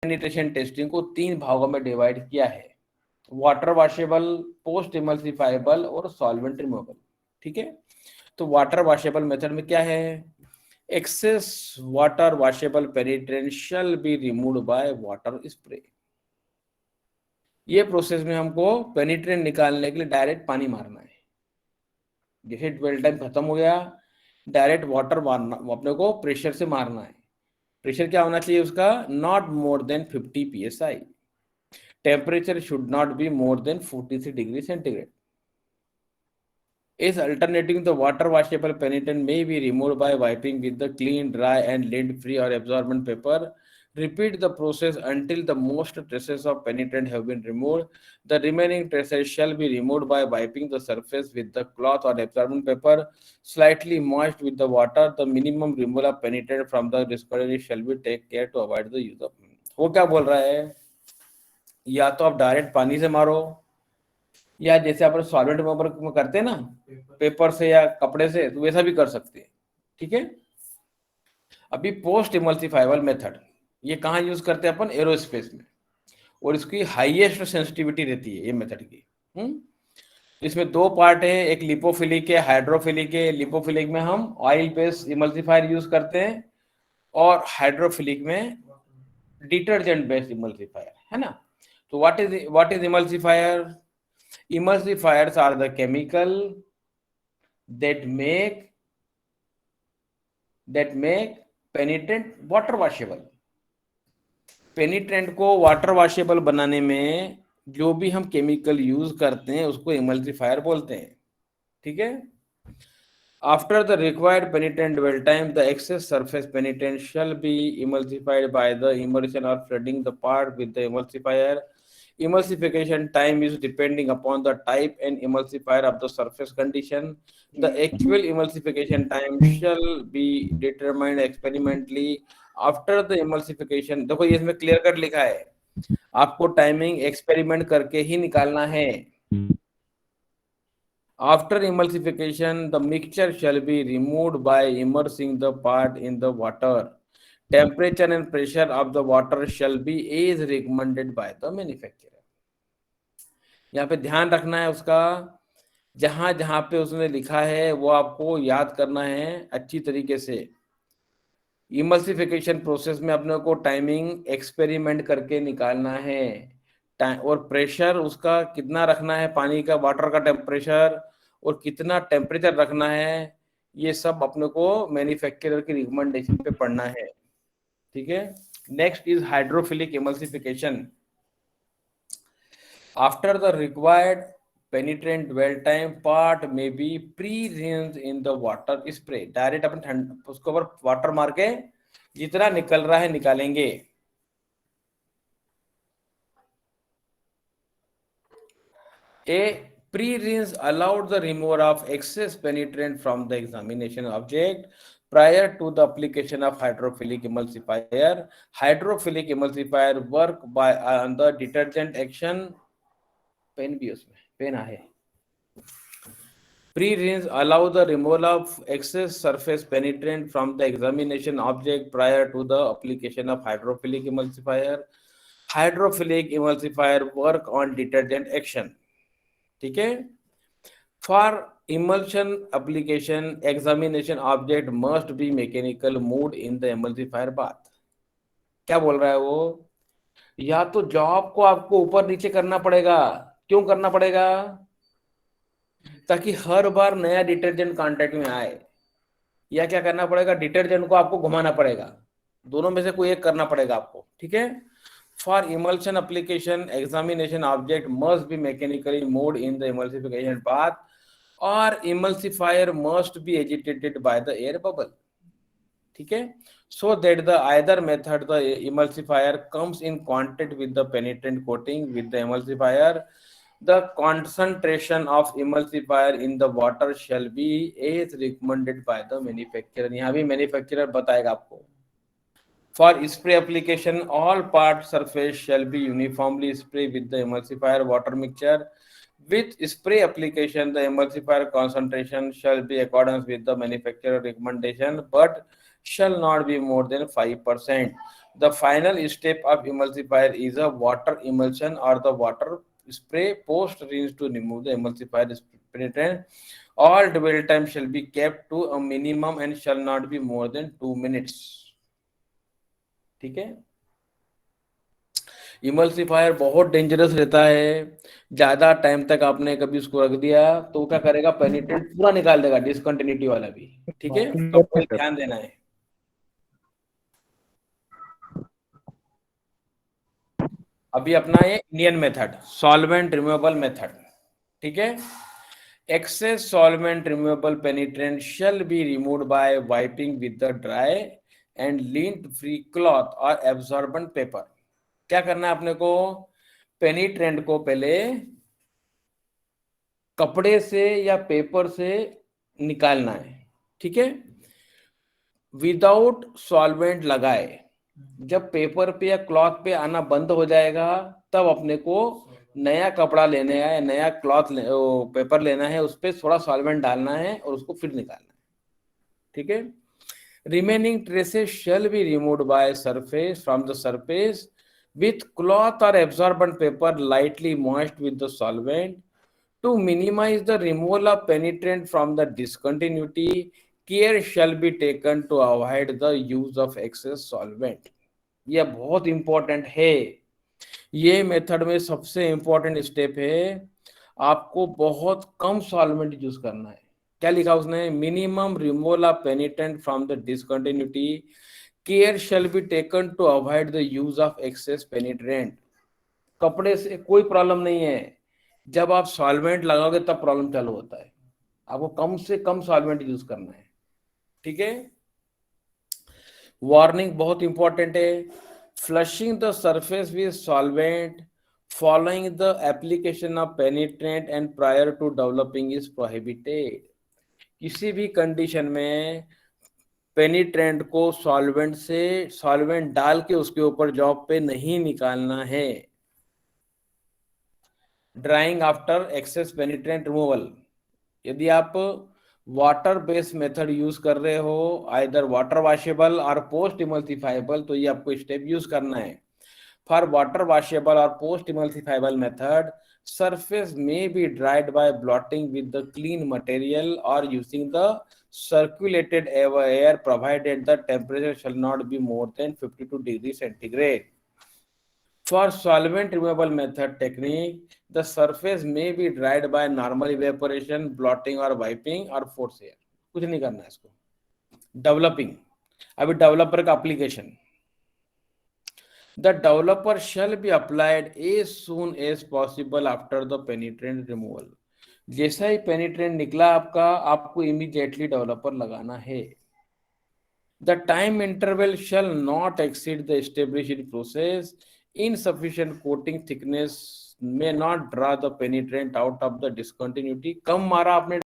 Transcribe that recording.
Penetration testing को 3 भागों में डिवाइड किया है, वाटर वॉशेबल, पोस्ट इमल्सिफाइबल और सॉल्वेंट रिमूवेबल। ठीक है, तो वाटर वॉशेबल मेथड में क्या है, excess water washable penetrant shall be removed by water spray. ये प्रोसेस में हमको पेनिट्रेंट निकालने के लिए डायरेक्ट पानी मारना है। जैसे ड्वेल टाइम खत्म हो गया, डायरेक्ट वाटर मारना, अपने को प्रेशर से मारना है। प्रेशर क्या होना चाहिए उसका, not more than 50 psi। Temperature should not be more than 43 degree centigrade. Is alternating the water washable penitent may be removed by wiping with the clean, dry, and lint-free or absorbent paper. Repeat the process until the most traces of penitent have been removed. The remaining traces shall be removed by wiping the surface with the cloth or absorbent paper, slightly moist with the water. The minimum removal of penitent from the discarded shall be take care to avoid the use of. वो क्या बोल रहा है, या तो आप direct पानी से मारो, या जैसे अपन सॉल्वेंट में करते हैं ना, पेपर से या कपड़े से, तो वैसा भी कर सकते हैं। ठीक है, अभी पोस्ट इमल्सिफाइबल मेथड, ये कहाँ यूज करते हैं अपन, एरोस्पेस में, और इसकी हाईएस्ट सेंसिटिविटी रहती है ये मेथड की। इसमें 2 पार्ट है, एक लिपोफिलिक है, हाइड्रोफिलिक है। लिपोफिलिक में हम ऑयल बेस्ड इमल्सिफायर यूज करते हैं, और हाइड्रोफिलिक में डिटर्जेंट बेस्ड इमल्सिफायर, है ना। तो what is emulsifier? Emulsifiers are the chemical that make penetrant water washable। पेनिट्रेंट को वाटर वॉशेबल बनाने में जो भी हम केमिकल यूज करते हैं उसको इमल्सिफायर बोलते हैं। ठीक है, after the required penetrant dwell time, the excess surface penetrant shall be emulsified by the immersion or flooding the part with the emulsifier। Emulsification time is depending upon the type and emulsifier of the surface condition। The actual emulsification time shall be determined experimentally after the emulsification। देखो ये इसमें clear cut लिखा है, आपको timing experiment करके ही निकालना है। After emulsification, the mixture shall be removed by immersing the part in the water। Temperature and pressure of the water shall be as recommended by the manufacturer। यहाँ पे ध्यान रखना है उसका, जहां जहां पे उसने लिखा है वो आपको याद करना है अच्छी तरीके से। इमल्सिफिकेशन प्रोसेस में अपने को टाइमिंग एक्सपेरिमेंट करके निकालना है, और प्रेशर उसका कितना रखना है, पानी का, वाटर का टेम्परेचर, और कितना टेम्परेचर रखना है, ये सब अपने को मैन्युफैक्चरर की रिकमेंडेशन पे पढ़ना है। ठीक है, next is hydrophilic emulsification. After the required penetrant dwell time, part may be pre-rinsed in the water spray। Direct अपन उसके ऊपर वाटर मार के जितना निकल रहा है निकालेंगे। A pre-rinse allowed the removal of excess penetrant from the examination object prior to the application of hydrophilic emulsifier। Hydrophilic emulsifier work by on the detergent action। Pen भी उसमें पेन है। Pre-rinse allow the removal of excess surface penetrant from the examination object prior to the application of hydrophilic emulsifier। Hydrophilic emulsifier work on detergent action। ठीक है, for emulsion application examination object must be mechanical moved in the emulsifier bath। क्या बोल रहा है वो, या तो job को आपको ऊपर नीचे करना पड़ेगा। क्यों करना पड़ेगा, ताकि हर बार नया डिटर्जेंट कांटेक्ट में आए, या क्या करना पड़ेगा, डिटर्जेंट को आपको घुमाना पड़ेगा, दोनों में से कोई एक करना पड़ेगा आपको। ठीक है, for emulsion application examination object must be mechanically moved in the emulsification path, और emulsifier must be agitated by the air bubble. ठीक है, so that the either method the emulsifier comes in contact with the penetrant coating with the emulsifier, the concentration of emulsifier in the water shall be as recommended by the manufacturer। यहाँ भी manufacturer बताएगा आपको। For spray application, all part surface shall be uniformly sprayed with the emulsifier water mixture। With spray application, the emulsifier concentration shall be accordance with the manufacturer recommendation, but shall not be more than 5%। The final step of emulsifier is a water emulsion or the water spray post rinse to remove the emulsifier penetrant. All dwell time shall be kept to a minimum and shall not be more than 2 minutes. ठीक है। Emulsifier बहुत dangerous रहता है, ज्यादा time तक आपने कभी उसको रख दिया तो क्या करेगा, पेनिट्रेंट पूरा निकाल देगा, डिसकंटिन्यूटी वाला भी। ठीक है, तो आपको ध्यान देना है। अभी अपना ये Indian method, solvent removable method. ठीक है, excess solvent removable penetrant shall be removed by wiping with the dry and lint free cloth or absorbent paper। क्या करना है अपने को, पेनिट्रेंट को पहले कपड़े से या पेपर से निकालना है। ठीक है, विदाउट सॉल्वेंट लगाए। जब पेपर पे या क्लॉथ पे आना बंद हो जाएगा तब अपने को नया कपड़ा लेना है, नया क्लॉथ पेपर लेना है, उस पर थोड़ा सॉल्वेंट डालना है और उसको फिर निकालना है। ठीक है, remaining traces shell be removed by surface from the surface with cloth or absorbent paper lightly moist with the solvent to minimize the removal of penetrant from the discontinuity. Care shall be taken to avoid the use of excess solvent। यह बहुत important है। ये method में सबसे important step है, आपको बहुत कम solvent use करना है। क्या लिखा उसने, minimum removal of penetrant from the discontinuity, care shall be taken to avoid the use of excess penetrant. कपड़े से कोई प्रॉब्लम नहीं है, जब आप सॉल्वेंट लगाओगे तब प्रॉब्लम चालू होता है। आपको कम से कम सॉल्वेंट यूज करना है। ठीक है, वार्निंग बहुत इंपॉर्टेंट है, flushing the surface with solvent following the application of penetrant and prior to developing is prohibited। किसी भी कंडीशन में पेनिट्रेंट को सॉल्वेंट डाल के उसके ऊपर जॉब पे नहीं निकालना है। Drying after excess penetrant removal, यदि आप वाटर बेस्ड मेथड यूज कर रहे हो, आइदर वाटर वॉशेबल और पोस्ट इमल्सिफाइबल, तो ये आपको स्टेप यूज करना है। फॉर वाटर वॉशेबल और post emulsifiable method, surface may be dried by blotting with the clean material or using the circulated air provided the temperature shall not be more than 52 degrees centigrade। For solvent removable method technique, the surface may be dried by normal evaporation, blotting or wiping or force air। कुछ नहीं करना है इसको। Developing, अभी developer का application, the developer shall be applied as soon as possible after the penetrant removal। जैसा ही पेनिट्रेंट निकला आपका, आपको इमीडिएटली डेवलपर लगाना है। The time interval shall not exceed the established process। Insufficient coating thickness may not draw the penetrant out of the discontinuity। कम मारा आपने